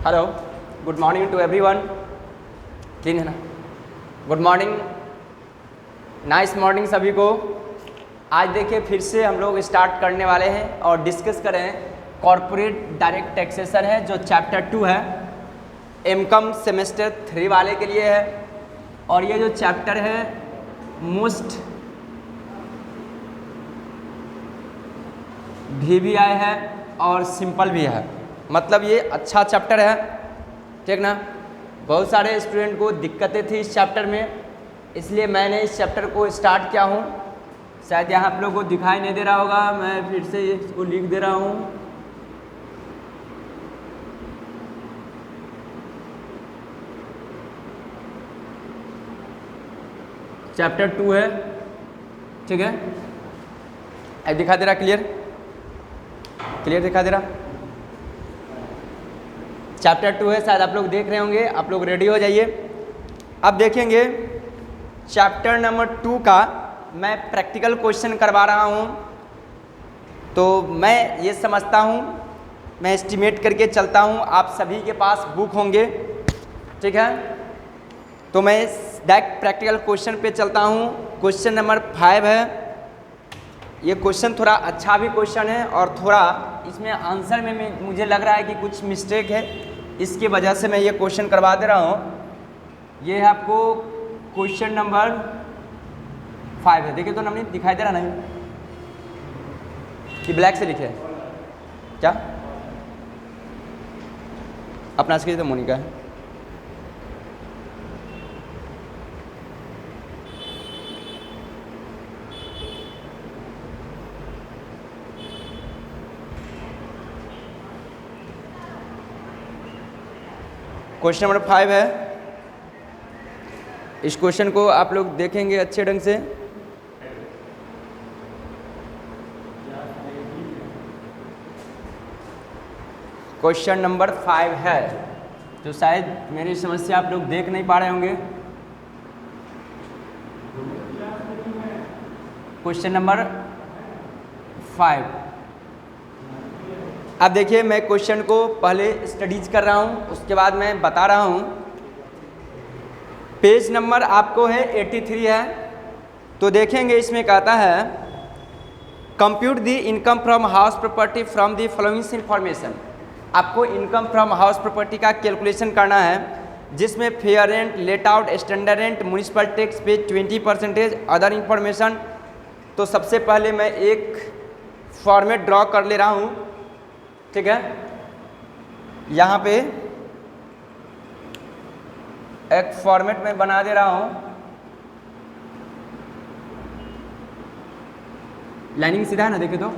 Hello, good morning to everyone. Clean है ना? Good morning, nice morning सभी को। आज देखिए फिर से हम लोग स्टार्ट करने वाले हैं और डिस्कस करें कॉर्पोरेट डायरेक्ट टैक्सेशन है जो चैप्टर 2 है, एमकॉम सेमेस्टर 3 वाले के लिए है। और ये जो चैप्टर है मोस्ट VBI है और सिंपल भी है, मतलब ये अच्छा चैप्टर है, ठीक ना। बहुत सारे स्टूडेंट को दिक्कतें थी इस चैप्टर में, इसलिए मैंने इस चैप्टर को स्टार्ट किया हूँ। शायद यहाँ आप लोगों को दिखाई नहीं दे रहा होगा, मैं फिर से इसको लिख दे रहा हूँ। चैप्टर 2 है, ठीक है। अब दिखा दे रहा? क्लियर दिखा दे रहा? चैप्टर 2 है, शायद आप लोग देख रहे होंगे। आप लोग रेडी हो जाइए। अब देखेंगे चैप्टर नंबर 2 का मैं प्रैक्टिकल क्वेश्चन करवा रहा हूँ। तो मैं ये समझता हूँ, मैं एस्टिमेट करके चलता हूँ, आप सभी के पास बुक होंगे, ठीक है। तो मैं डायरेक्ट प्रैक्टिकल क्वेश्चन पे चलता हूँ। क्वेश्चन नंबर 5 है। ये क्वेश्चन थोड़ा अच्छा भी क्वेश्चन है और थोड़ा इसमें आंसर में मुझे लग रहा है कि कुछ मिस्टेक है, इसकी वजह से मैं ये क्वेश्चन करवा दे रहा हूँ। ये है आपको क्वेश्चन नंबर 5 है। देखिए तो नंबर दिखाई दे रहा नहीं कि ब्लैक से लिखे क्या? अपना स्क्रीन तो मोनिका है। क्वेश्चन नंबर 5 है। इस क्वेश्चन को आप लोग देखेंगे अच्छे ढंग से। क्वेश्चन नंबर 5 है, तो शायद मेरी समस्या आप लोग देख नहीं पा रहे होंगे। Question number 5। अब देखिए मैं क्वेश्चन को पहले स्टडीज कर रहा हूँ, उसके बाद मैं बता रहा हूँ। पेज नंबर आपको है 83 है। तो देखेंगे इसमें कहता है compute the income from house property from the following information. आपको इनकम फ्रॉम हाउस प्रॉपर्टी का कैलकुलेशन करना है, जिसमें fair rent, let out, standard rent, municipal tax पे 20%, अदर इंफॉर्मेशन। तो सबसे पहले मैं एक फॉर्मेट ड्रॉ कर ले रहा हूँ, ठीक है। यहाँ पे एक फॉर्मेट में बना दे रहा हूँ। लाइनिंग सीधा है ना? देखिए तो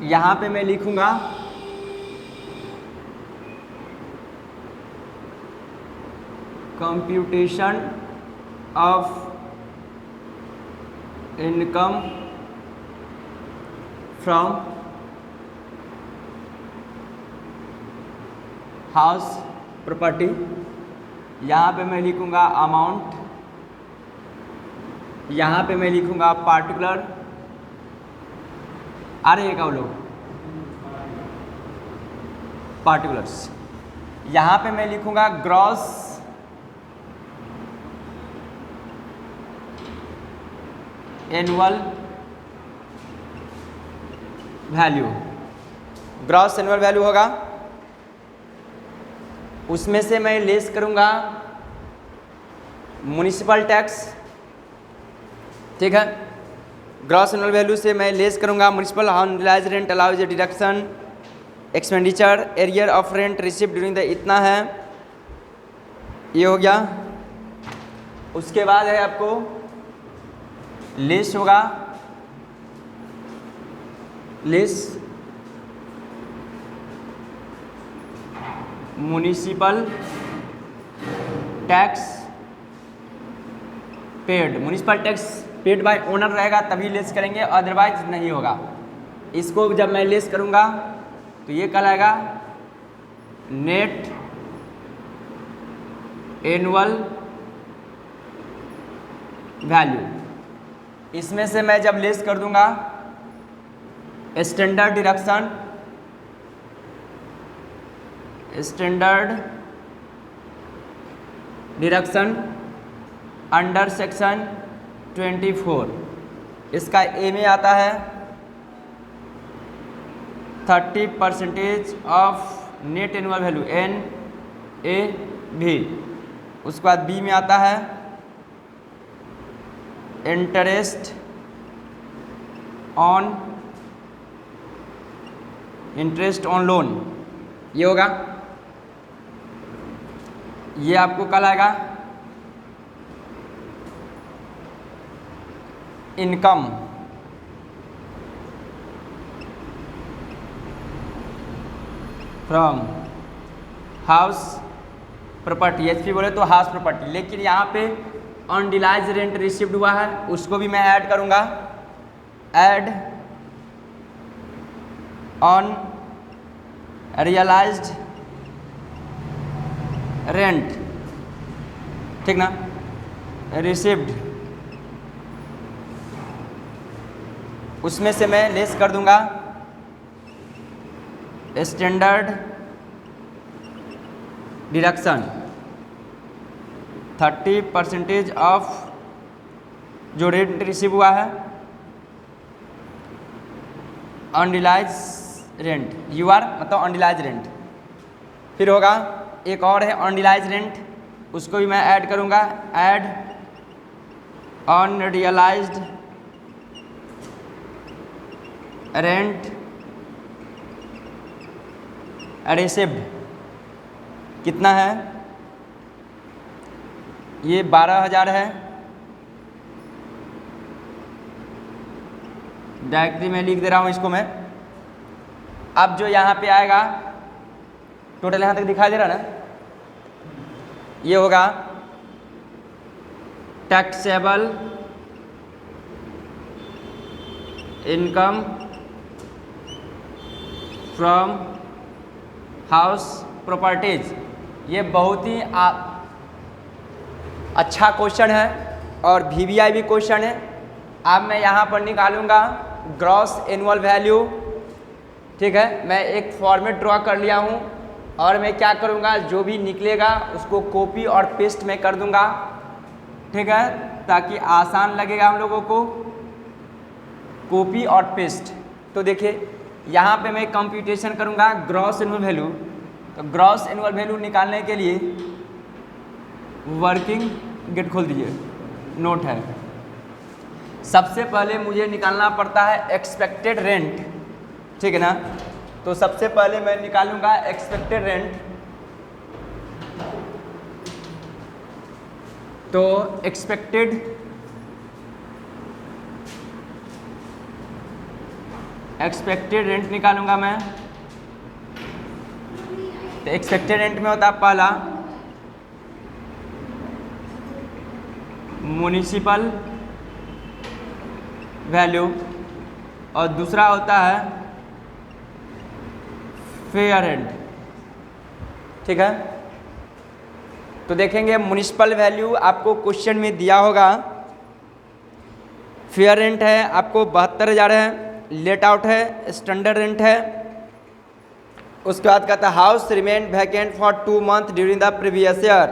यहाँ पे मैं लिखूंगा computation of income from house property. यहाँ पे मैं लिखूंगा अमाउंट, यहाँ पे मैं लिखूंगा पार्टिकुलर। आ रहे हैं क्या वो लोग? पार्टिकुलर्स। यहाँ पे मैं लिखूंगा gross annual value. Gross annual value होगा, उसमें से मैं लेस करूंगा म्युनिसिपल टैक्स, ठीक है। ग्रॉस एनुअल वैल्यू से मैं लेस करूंगा municipal unrealised rent allowed a deduction expenditure arrear of rent received during the, इतना है, ये हो गया। उसके बाद है आपको लेस होगा, less municipal tax paid. Municipal tax paid by owner रहेगा तभी लेस करेंगे, अदरवाइज नहीं होगा। इसको जब मैं लेस करूंगा तो ये कहलाएगा नेट एनुअल वैल्यू। इसमें से मैं जब लेस कर दूंगा स्टैंडर्ड डिडक्शन अंडर सेक्शन 24, इसका ए में आता है 30% of net annual value NAV। उसके बाद बी में आता है इंटरेस्ट ऑन लोन, ये होगा। ये आपको कल आएगा income from house property, HP बोले तो हाउस प्रॉपर्टी, लेकिन यहाँ पे अनडिलाइज रेंट रिसीव्ड हुआ है, उसको भी मैं ऐड करूँगा। ऐड ऑन रियलाइज्ड रेंट, ठीक ना, रिसीव्ड, उसमें से मैं लेस कर दूंगा स्टैंडर्ड डिडक्शन 30% ऑफ जो रेंट रिसीव हुआ है अनडिलाइज रेंट, UR मतलब अनडिलाइज रेंट। फिर होगा एक और है अनडिलाइज रेंट, उसको भी मैं ऐड करूँगा। ऐड अनरियलाइज्ड रेंट रिसीव्ड, कितना है ये 12,000 है। डायरेक्टली मैं लिख दे रहा हूँ इसको मैं। अब जो यहाँ पे आएगा टोटल यहाँ तक दिखाई दे रहा ना, ये होगा taxable income from house properties. ये बहुत ही अच्छा क्वेश्चन है और VVI भी क्वेश्चन है। अब मैं यहाँ पर निकालूंगा ग्रॉस एनुअल वैल्यू, ठीक है। मैं एक फॉर्मेट ड्रॉ कर लिया हूँ और मैं क्या करूँगा, जो भी निकलेगा उसको कॉपी और पेस्ट में कर दूँगा, ठीक है, ताकि आसान लगेगा हम लोगों को। कॉपी और पेस्ट। तो देखिए यहाँ पे मैं कंप्यूटेशन करूँगा ग्रॉस एनुअल वैल्यू। तो ग्रॉस एनुअल वैल्यू निकालने के लिए वर्किंग गेट खोल दीजिए, नोट है। सबसे पहले मुझे निकालना पड़ता है एक्सपेक्टेड रेंट, ठीक है ना। तो सबसे पहले मैं निकालूंगा एक्सपेक्टेड रेंट। तो एक्सपेक्टेड रेंट निकालूंगा मैं। तो एक्सपेक्टेड रेंट में होता है पहला म्युनिसिपल वैल्यू और दूसरा होता है फेयर रेंट, ठीक है। तो देखेंगे म्युनिसिपल वैल्यू आपको क्वेश्चन में दिया होगा। फेयर रेंट है आपको 72,000 है, लेट आउट है, स्टैंडर्ड रेंट है। उसके बाद कहता है house remain vacant for 2 month during the previous year.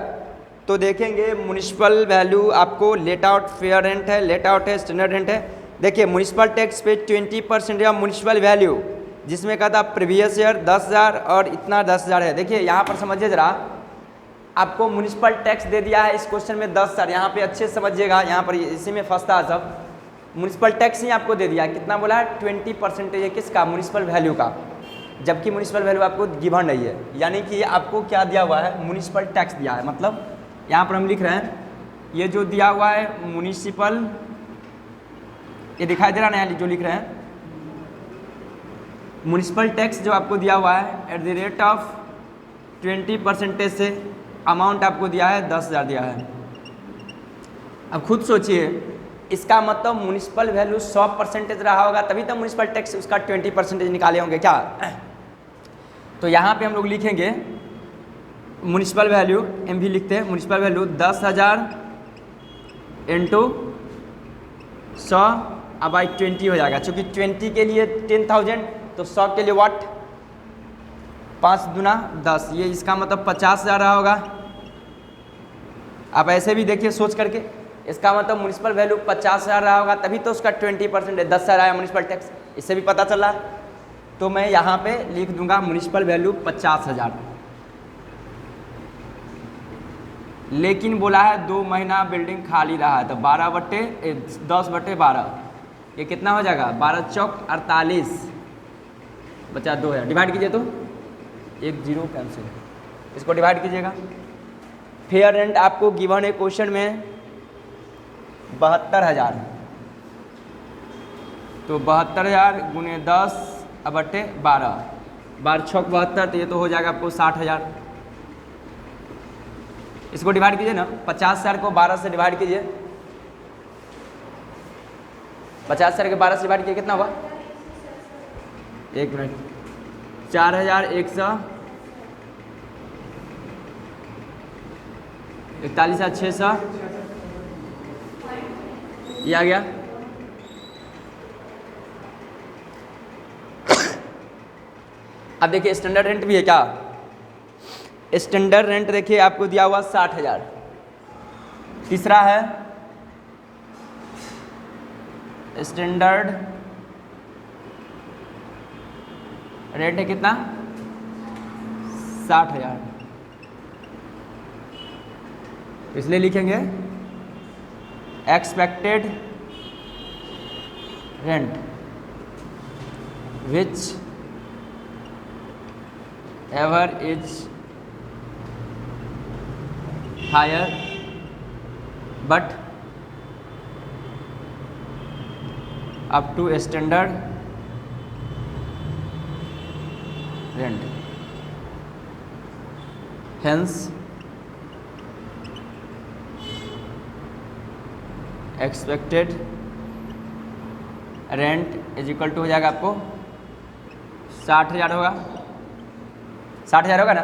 तो देखेंगे म्युनिसिपल वैल्यू आपको लेट आउट, फेयर रेंट है, लेट आउट है, स्टैंडर्ड रेंट है। देखिए म्युनिसिपल टैक्स पे 20% या म्युनिसिपल वैल्यू, जिसमें कहता प्रीवियस ईयर 10,000 और इतना 10,000 है। देखिए यहाँ पर समझिए ज़रा, आपको म्युनिसिपल टैक्स दे दिया है इस क्वेश्चन में 10,000। यहाँ पे अच्छे से समझिएगा, यहाँ पर इसी में फंसता है सब। म्युनिसिपल टैक्स ही आपको दे दिया, कितना बोला है 20% है किसका, म्युनिसिपल वैल्यू का, जबकि म्युनिसिपल वैल्यू आपको गिवन नहीं है। यानी कि आपको क्या दिया हुआ है, म्युनिसिपल टैक्स दिया है। मतलब यहाँ पर हम लिख रहे हैं ये जो दिया हुआ है म्युनिसिपल, ये दिखाई दे रहा है ना जो लिख रहे हैं, म्युनिसिपल टैक्स जो आपको दिया हुआ है एट द रेट ऑफ 20% से अमाउंट आपको दिया है 10,000 दिया है। अब खुद सोचिए, इसका मतलब म्युनिसिपल वैल्यू 100% रहा होगा तभी तो म्युनिसिपल टैक्स उसका 20% निकाले होंगे क्या। तो यहाँ पे हम लोग लिखेंगे म्युनिसिपल वैल्यू, एम भी लिखते हैं, म्युनिसिपल वैल्यू 10,000 इंटू 100/20 हो जाएगा। चूँकि 20 के लिए 10,000 तो 100 के लिए वाट 5 दूना 10, ये इसका मतलब 50,000 रहा होगा। आप ऐसे भी देखिए सोच करके, इसका मतलब म्युनिसिपल वैल्यू 50,000 रहा होगा, तभी तो उसका 20% है, 10,000 आया म्युनिसिपल टैक्स, इससे भी पता चला। तो मैं यहाँ पे लिख दूंगा म्युनिसिपल वैल्यू 50,000। लेकिन बोला है 2 महीना बिल्डिंग खाली रहा है, तो 10/12 ये कितना हो जाएगा, 12 चौक 48, बचा 2 है, डिवाइड कीजिए तो 1 0 कैंसिल, इसको डिवाइड कीजिएगा। फेयर रेंट आपको गिवन है क्वेश्चन में 72,000, तो 72,000 गुने 10/12, 12 छौक 72, तो ये तो हो जाएगा आपको 60,000। इसको डिवाइड कीजिए ना, 50,000 को 12 से डिवाइड कीजिए, 50,000 के 12 से डिवाइड कीजिए, कितना हुआ, 1 मिनट, 4,141,600 ये आ गया। अब देखिए स्टैंडर्ड रेंट भी है क्या, स्टैंडर्ड रेंट देखिए आपको दिया हुआ 60,000। तीसरा है स्टैंडर्ड रेंट है कितना, 60,000, इसलिए लिखेंगे expected rent whichever is higher but up to standard rent, hence expected rent is equal to हो जाएगा आपको 60,000 होगा, 60,000 होगा ना,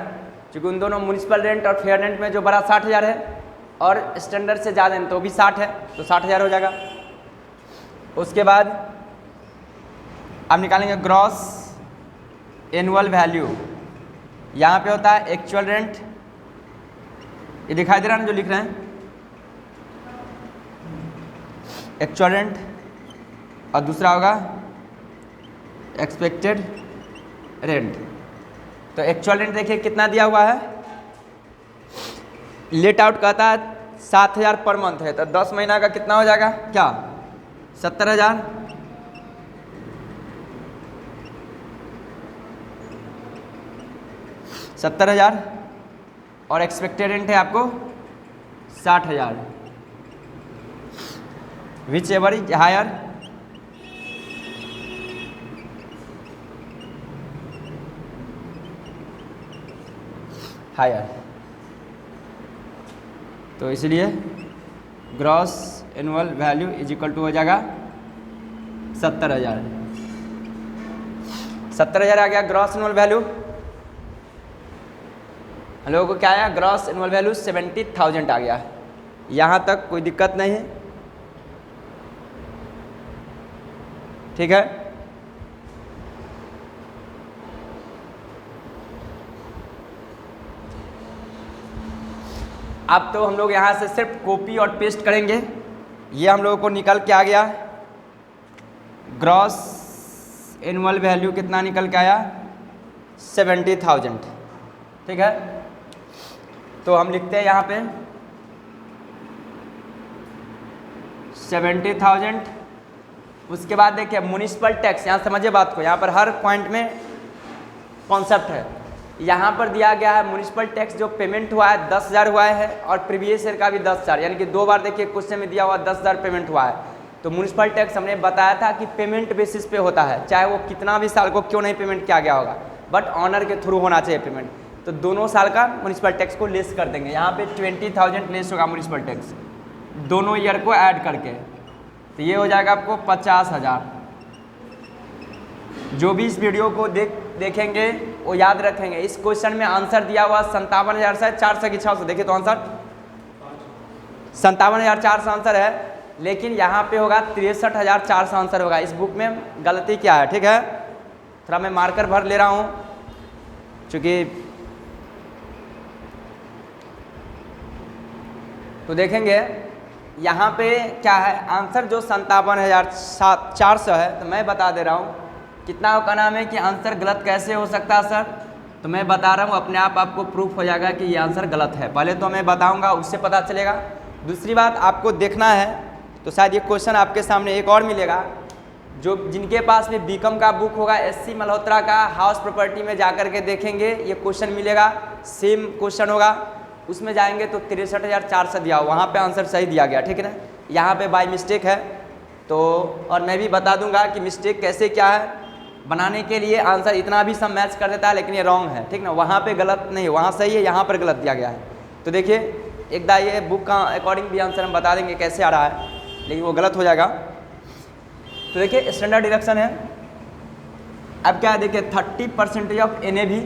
क्योंकि उन दोनों म्युनिसिपल रेंट और फेयर रेंट में जो बड़ा 60,000 है और स्टैंडर्ड से ज़्यादा है तो भी 60 है, तो 60,000 हो जाएगा। उसके बाद आप निकालेंगे ग्रॉस एनुअल वैल्यू, यहाँ पे होता है एक्चुअल रेंट, ये दिखाई दे रहा है ना जो लिख रहे हैं, एक्चुअल रेंट, और दूसरा होगा एक्सपेक्टेड रेंट। तो एक्चुअल रेंट देखिए कितना दिया हुआ है, लेट आउट कहता है 7,000 पर मंथ है, तो 10 महीना का कितना हो जाएगा क्या, 70,000, और एक्सपेक्टेड रेंट है आपको 60,000, whichever is higher higher, तो इसलिए gross annual value is equal to हो जाएगा 70,000। 70,000 आ गया ग्रॉस एनुअल वैल्यू। हम लोगों को क्या आया, ग्रॉस एनुअल वैल्यू 70,000 आ गया। यहाँ तक कोई दिक्कत नहीं है, ठीक है। अब तो हम लोग यहाँ से सिर्फ कॉपी और पेस्ट करेंगे। ये हम लोगों को निकल के आ गया, ग्रॉस एनुअल वैल्यू कितना निकल के आया, 70,000, ठीक है। तो हम लिखते हैं यहाँ पे 70,000। उसके बाद देखिए म्युनिसिपल टैक्स, यहाँ समझिए बात को, यहाँ पर हर पॉइंट में कॉन्सेप्ट है। यहाँ पर दिया गया है म्युनिसिपल टैक्स जो पेमेंट हुआ है 10,000 हुआ है, और प्रीवियस ईयर का भी 10,000, यानी कि 2 बार देखिए क्वेश्चन में दिया हुआ 10,000 पेमेंट हुआ है। तो म्युनिसिपल टैक्स हमने बताया था कि पेमेंट बेसिस पे होता है, चाहे वो कितना भी साल को क्यों नहीं पेमेंट किया गया होगा, बट ऑनर के थ्रू होना चाहिए पेमेंट। तो दोनों साल का म्युनिसिपल टैक्स को लेस कर देंगे, यहाँ पे 20,000 लेस होगा म्युनिसिपल टैक्स, दोनों ईयर को ऐड करके, तो ये हो जाएगा आपको 50,000। जो भी इस वीडियो को देखेंगे वो याद रखेंगे। इस क्वेश्चन में आंसर दिया हुआ 57,000 से 400 की 600, देखिए तो आंसर 57,400 आंसर है, लेकिन यहाँ पे होगा 63,400 आंसर होगा। इस बुक में गलती क्या है, ठीक है। थोड़ा मैं मार्कर भर ले रहा हूँ चूँकि तो देखेंगे यहाँ पे क्या है, आंसर जो 57,400 है, तो मैं बता दे रहा हूँ कितना का नाम है कि आंसर गलत कैसे हो सकता है सर, तो मैं बता रहा हूँ अपने आप आपको प्रूफ हो जाएगा कि ये आंसर गलत है। पहले तो मैं बताऊँगा, उससे पता चलेगा। दूसरी बात आपको देखना है तो शायद ये क्वेश्चन आपके सामने एक और मिलेगा, जो जिनके पास में बीकॉम का बुक होगा SC मल्होत्रा का हाउस प्रॉपर्टी में जा कर के देखेंगे ये क्वेश्चन मिलेगा, सेम क्वेश्चन होगा। उसमें जाएंगे तो 63,400 दिया हो, वहाँ पे आंसर सही दिया गया, ठीक है ना। यहाँ पे बाय मिस्टेक है, तो और मैं भी बता दूंगा कि मिस्टेक कैसे क्या है। बनाने के लिए आंसर इतना भी सब मैच कर देता है, लेकिन ये रॉन्ग है, ठीक ना। वहाँ पे गलत नहीं, वहाँ सही है, यहाँ पर गलत दिया गया है। तो देखिए एक दा ये बुक का अकॉर्डिंग भी आंसर हम बता देंगे कैसे आ रहा है, लेकिन वो गलत हो जाएगा। तो देखिए स्टैंडर्ड डिडक्शन है। अब क्या है, देखिए 30% ऑफ NAV,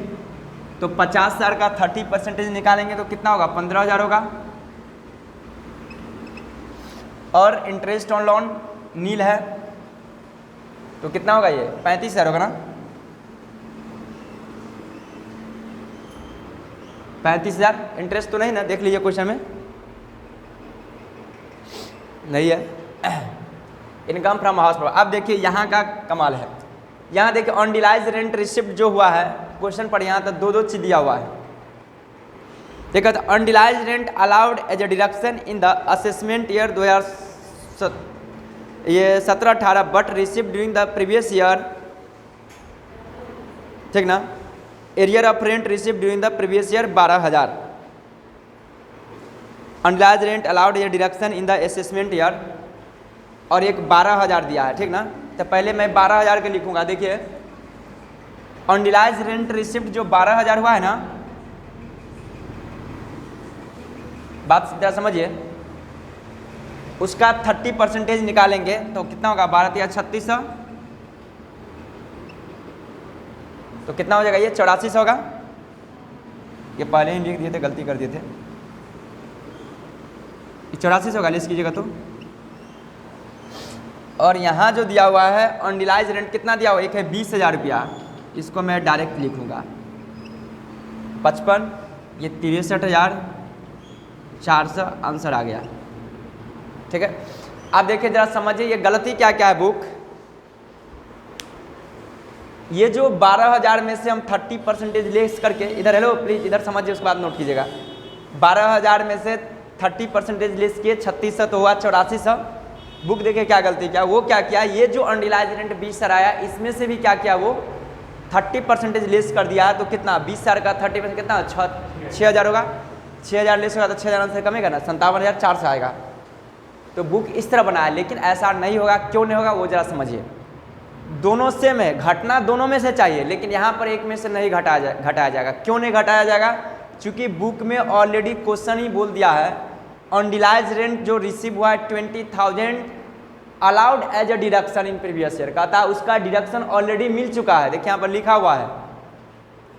तो 50,000 का 30% निकालेंगे तो कितना होगा, 15,000 होगा। और इंटरेस्ट ऑन लोन नील है, तो कितना होगा ये 35,000 होगा ना, 35,000। इंटरेस्ट तो नहीं ना, देख लीजिए क्वेश्चन में नहीं है। Income from house. अब देखिए यहाँ का कमाल है, यहाँ देखिए ऑनडिलाइज रेंट रिसिप्ट जो हुआ है क्वेश्चन पर, यहाँ तक दो चीज दिया हुआ है। देखो तो unrealised rent allowed as a deduction in the assessment year 2017-18 but receipt during the previous year, ठीक ना। Arrear of rent receipt during the previous year 12,000। Unrealised rent allowed as deduction in the assessment year, और एक 12,000 दिया है, ठीक ना। तो पहले मैं 12,000 के लिखूंगा। देखिए अनडिलाइज रेंट रिसिप्ट जो 12,000 हुआ है ना, बात सीधा समझिए, उसका 30% निकालेंगे तो कितना होगा, 12 × 3600, तो कितना हो जाएगा, ये 8400 होगा। ये पहले ही लिख दिए थे, गलती कर दिए थे, 8400 होगा, लिस्ट कीजिएगा तो। और यहाँ जो दिया हुआ है अनडिलाइज रेंट कितना दिया हुआ, एक है 20,000 रुपया, इसको मैं डायरेक्ट लिखूंगा 55, ये 63,400 आंसर आ गया, ठीक है। आप देखिए जरा समझिए ये गलती क्या क्या है बुक। ये जो 12,000 में से हम 30% लेस करके, इधर हेलो प्लीज इधर समझिए, उसके बाद नोट कीजिएगा। 12,000 में से 30% लेस किए 3600, तो हुआ 8400। बुक देखिए क्या गलती क्या, वो क्या किया, ये जो अनडिलाइज रेंट 20,000 आया, इसमें से भी क्या किया, वो 30% लेस कर दिया। तो कितना, 20,000 का 30% कितना, 6,000 होगा। 6,000 लेस होगा तो 6,000 आंसर कमेगा ना, 57,400 आएगा। तो बुक इस तरह बनाया, लेकिन ऐसा नहीं होगा। क्यों नहीं होगा वो जरा समझिए। दोनों सेम है, घटना दोनों में से चाहिए, लेकिन यहाँ पर एक में से नहीं घटाया जाएगा। क्यों नहीं घटाया जाएगा, क्योंकि बुक में ऑलरेडी क्वेश्चन ही बोल दिया है अनडिलाइज रेंट जो रिसीव हुआ है 20,000 allowed as a deduction in previous year, कहता है उसका डिडक्शन ऑलरेडी मिल चुका है। देखिए यहाँ पर लिखा हुआ है,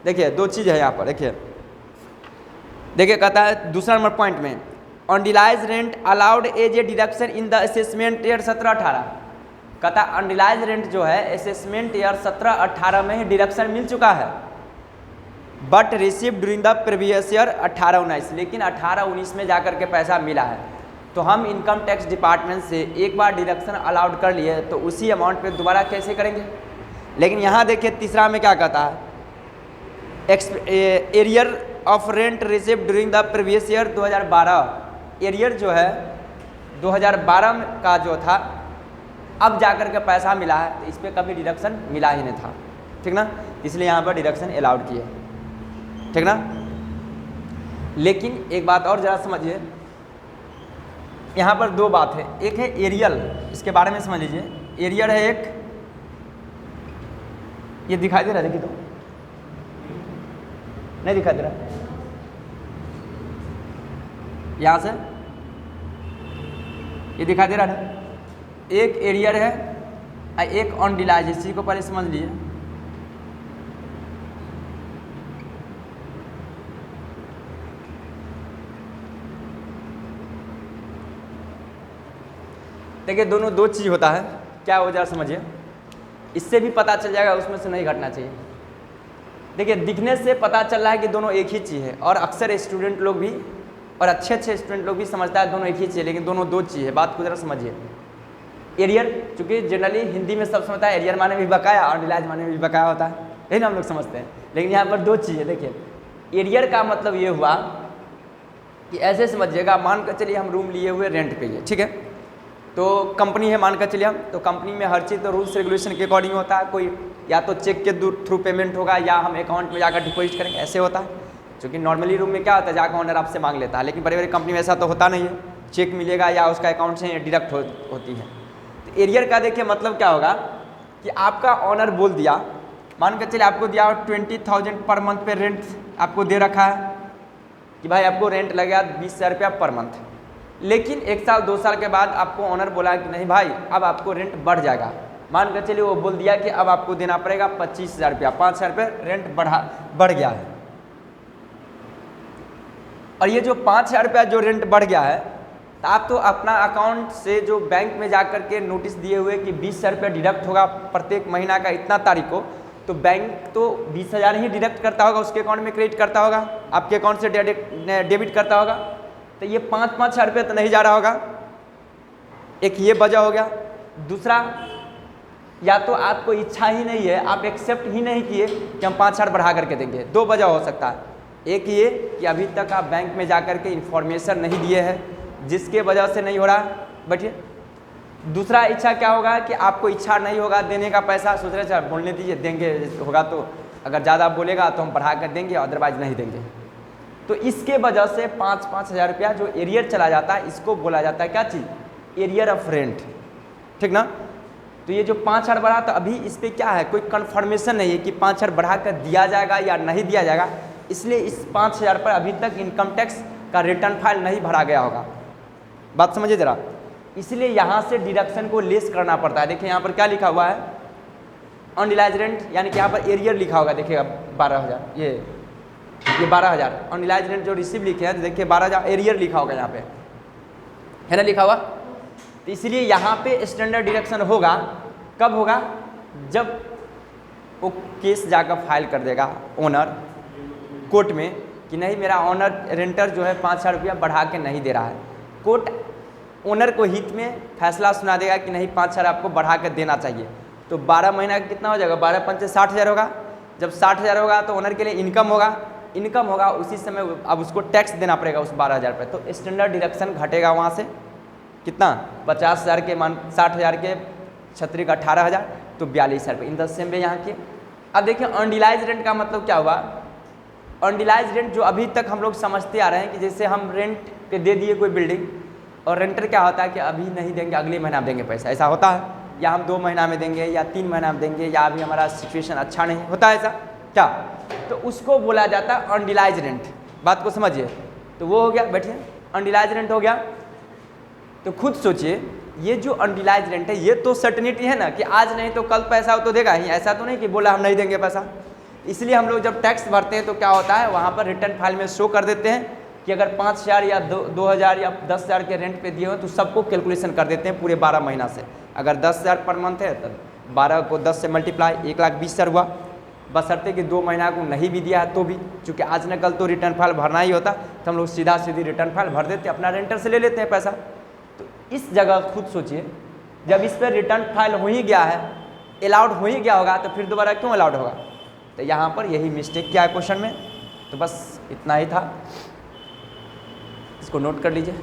देखिए दो चीज़ है यहाँ पर, देखिए कहता है दूसरा नंबर पॉइंट में unrealised rent allowed as a deduction in the assessment year 17-18, कहता है अनडिलाइज रेंट जो है असेसमेंट ईयर 17-18 में ही डिडक्शन मिल चुका है, but receive during the previous year 18-19, लेकिन 18-19 में जाकर के पैसा मिला है। तो हम इनकम टैक्स डिपार्टमेंट से एक बार डिडक्शन अलाउड कर लिए, तो उसी अमाउंट पे दोबारा कैसे करेंगे। लेकिन यहाँ देखिए तीसरा में क्या कहता है, arrear of rent receive during the previous year 2012, arrear जो है 2012 का जो था, अब जाकर के पैसा मिला है, तो इस पर कभी डिडक्शन मिला ही नहीं था, ठीक ना। इसलिए यहाँ पर डिडक्शन अलाउड किए, ठीक ना। लेकिन एक बात और जरा समझिए, यहाँ पर दो बात है, एक है एरियल, इसके बारे में समझ लीजिए। एरियल है एक, ये दिखाई दे रहा है, देखिए तो नहीं दिखाई दे रहा, यहाँ से ये दिखाई दे रहा है। एक एरियर है, एक अनडिलाइज, इसी को पहले समझ लीजिए। देखिए दोनों दो चीज़ होता है, क्या हो जाए समझिए, इससे भी पता चल जाएगा उसमें से नहीं घटना चाहिए। देखिए दिखने से पता चल रहा है कि दोनों एक ही चीज़ है, और अक्सर स्टूडेंट लोग भी और अच्छे स्टूडेंट लोग भी समझता है दोनों एक ही चीज़ है, लेकिन दोनों दो चीज़ है। बात को जरा समझिए। एरियर, चूँकि जनरली हिंदी में सब समझता है एरियर माने भी बकाया और डिलाइज माने भी बकाया होता है, यही ना हम लोग समझते हैं, लेकिन यहाँ पर दो चीज़ है। देखिए एरियर का मतलब ये हुआ कि ऐसे समझिएगा, मान कर चलिए हम रूम लिए हुए रेंट पे, ठीक है, तो कंपनी है मान कर चलिए हम, तो कंपनी में हर चीज़ तो रूल्स रेगुलेशन के अकॉर्डिंग होता है। कोई या तो चेक के थ्रू पेमेंट होगा या हम अकाउंट में जाकर डिपॉजिट करेंगे, ऐसे होता है। क्योंकि नॉर्मली रूम में क्या होता है, जाकर ऑनर आपसे मांग लेता है, लेकिन बड़ी बड़ी कंपनी में ऐसा तो होता नहीं है, चेक मिलेगा या उसका अकाउंट से डिडक्ट होती है। तो एरियर का देखिए मतलब क्या होगा कि आपका ऑनर बोल दिया, मान कर चलिए आपको दिया 20,000 पर मंथ पे रेंट आपको दे रखा है कि भाई आपको रेंट लगेगा 20,000 रुपया पर मंथ, लेकिन 1 साल 2 साल के बाद आपको ऑनर बोला कि नहीं भाई अब आपको रेंट बढ़ जाएगा। मान कर चलिए वो बोल दिया कि अब आपको देना पड़ेगा 25,000 रुपया, 5,000 रुपये रेंट बढ़ गया है। और ये जो 5,000 रुपया जो रेंट बढ़ गया है, तो आप तो अपना अकाउंट से जो बैंक में जा कर के नोटिस दिए हुए कि 20,000 रुपया डिडक्ट होगा प्रत्येक महीना का इतना तारीख को, तो बैंक तो 20,000 ही डिडक्ट करता होगा, उसके अकाउंट में क्रेडिट करता होगा, आपके अकाउंट से डेबिट करता होगा। तो ये 5,000 रुपये तो नहीं जा रहा होगा, एक ये वजह हो गया। दूसरा, या तो आपको इच्छा ही नहीं है, आप एक्सेप्ट ही नहीं किए कि हम 5,000 बढ़ा करके देंगे। दो वजह हो सकता है, एक ये कि अभी तक आप बैंक में जा कर के इन्फॉर्मेशन नहीं दिए हैं, जिसके वजह से नहीं हो रहा। बैठिए। दूसरा इच्छा क्या होगा कि आपको इच्छा नहीं होगा देने का पैसा, सोच रहे चल बोलने दीजिए, देंगे होगा तो अगर ज़्यादा बोलेगा तो हम बढ़ा कर देंगे, अदरवाइज नहीं देंगे। तो इसके वजह से 5-5 हज़ार रुपया जो एरियर चला जाता है, इसको बोला जाता है क्या चीज़, एरियर ऑफ रेंट, ठीक ना। तो ये जो 5,000 बढ़ा, तो अभी इस पर क्या है, कोई कन्फर्मेशन नहीं है कि 5,000 बढ़ा कर दिया जाएगा या नहीं दिया जाएगा, इसलिए इस 5,000 पर अभी तक इनकम टैक्स का रिटर्न फाइल नहीं भरा गया होगा। बात समझिए ज़रा, इसलिए यहाँ से डिडक्शन को लेस करना पड़ता है। देखिए यहाँ पर क्या लिखा हुआ है, अनडिलाइज रेंट, यानी कि यहाँ पर एरियर लिखा होगा, देखिएगा 12,000, ये 12,000 अनडिलाइज रेंट जो रिसीव लिखे हैं, देखिए 12,000 एरियर लिखा होगा यहाँ पे, है ना लिखा हुआ। तो इसलिए यहाँ पे स्टैंडर्ड डिडक्शन होगा, कब होगा, जब वो केस जाकर फाइल कर देगा ओनर कोर्ट में कि नहीं मेरा ऑनर रेंटर जो है 5,000 रुपया बढ़ा के नहीं दे रहा है। कोर्ट ओनर को हित में फैसला सुना देगा कि नहीं 5,000 आपको बढ़ा कर देना चाहिए। तो 12 महीना का कितना हो जाएगा, 12×5 60,000 होगा। जब 60,000 होगा तो ओनर के लिए इनकम होगा, उसी समय अब उसको टैक्स देना पड़ेगा उस 12,000 पर। तो स्टैंडर्ड डिडक्शन घटेगा वहाँ से कितना, 50,000 के मान 60,000 के 36 का 18,000, तो 42,000 रुपये। इन द सेम वे यहाँ के। अब देखिए अनडिलाइज रेंट का मतलब क्या हुआ, अनडिलाइज रेंट जो अभी तक हम लोग समझते आ रहे हैं कि जैसे हम रेंट पे दे दिए कोई बिल्डिंग, और रेंटर क्या होता है कि अभी नहीं देंगे अगले महीना देंगे पैसा, ऐसा होता है, या हम 2 महीना में देंगे या 3 महीना में देंगे, या अभी हमारा सिचुएशन अच्छा नहीं होता है ऐसा क्या, तो उसको बोला जाता है अनडिलाइज रेंट। बात को समझिए। तो वो हो गया, बैठिए, अनडिलाइज रेंट हो गया। तो खुद सोचिए, ये जो अनडिलाइज रेंट है, ये तो सर्टेनिटी है ना कि आज नहीं तो कल पैसा हो तो देगा ही, ऐसा तो नहीं कि बोला हम नहीं देंगे पैसा। इसलिए हम लोग जब टैक्स भरते हैं तो क्या होता है, वहाँ पर रिटर्न फाइल में शो कर देते हैं कि अगर 5,000 या 2,000 या 10,000 के रेंट पे दिए हो तो सबको कैलकुलेशन कर देते हैं पूरे 12 महीना से। अगर 10,000 पर मंथ है तो 12 को 10 से मल्टीप्लाई 1,20,000 हुआ, बशर्ते कि 2 महीना को नहीं भी दिया है तो भी, चूँकि आज न कल तो रिटर्न फाइल भरना ही होता, तो हम लोग सीधा सीधी रिटर्न फाइल भर देते, अपना रेंटर से ले लेते हैं पैसा। तो इस जगह खुद सोचिए, जब इस पर रिटर्न फाइल हो ही गया है, अलाउड हो ही गया होगा, तो फिर दोबारा क्यों अलाउड होगा। तो यहाँ पर यही मिस्टेक किया है क्वेश्चन में। तो बस इतना ही था, इसको नोट कर लीजिए।